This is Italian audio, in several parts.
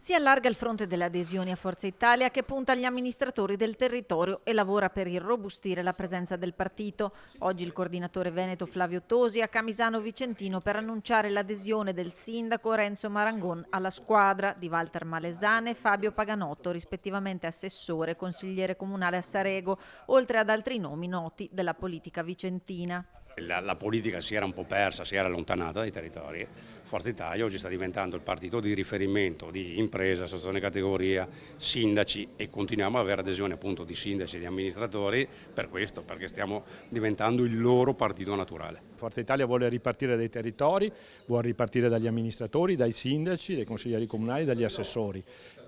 Si allarga il fronte delle adesioni a Forza Italia che punta agli amministratori del territorio e lavora per irrobustire la presenza del partito. Oggi il coordinatore veneto Flavio Tosi a Camisano Vicentino per annunciare l'adesione del sindaco Renzo Marangon alla squadra di Walter Malesane e Fabio Paganotto, rispettivamente assessore e consigliere comunale a Sarego, oltre ad altri nomi noti della politica vicentina. La politica si era un po' persa, si era allontanata dai territori. Forza Italia oggi sta diventando il partito di riferimento di imprese, associazioni di categoria, sindaci e continuiamo ad avere adesione appunto di sindaci e di amministratori per questo, perché stiamo diventando il loro partito naturale. Forza Italia vuole ripartire dai territori, vuole ripartire dagli amministratori, dai sindaci, dai consiglieri comunali, dagli assessori.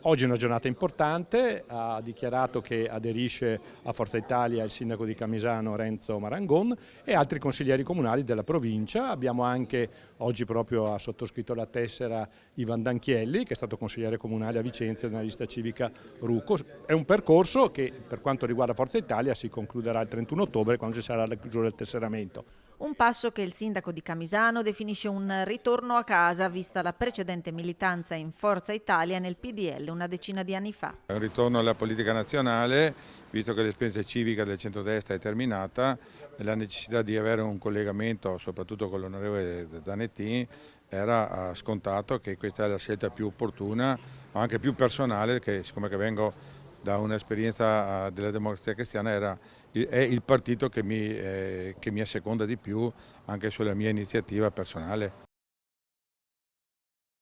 Oggi è una giornata importante, ha dichiarato che aderisce a Forza Italia il sindaco di Camisano Renzo Marangon e altri consiglieri comunali della provincia. Abbiamo anche, oggi proprio ha sottoscritto la tessera Ivan Danchielli, che è stato consigliere comunale a Vicenza nella lista civica Rucco. È un percorso che per quanto riguarda Forza Italia si concluderà il 31 ottobre quando ci sarà la chiusura del tesseramento. Un passo che il sindaco di Camisano definisce un ritorno a casa, vista la precedente militanza in Forza Italia nel PDL una decina di anni fa. È un ritorno alla politica nazionale, visto che l'esperienza civica del centrodestra è terminata, e la necessità di avere un collegamento soprattutto con l'onorevole Zanettin era scontato che questa è la scelta più opportuna, ma anche più personale, che siccome che vengo da un'esperienza della Democrazia Cristiana è il partito che mi asseconda di più anche sulla mia iniziativa personale.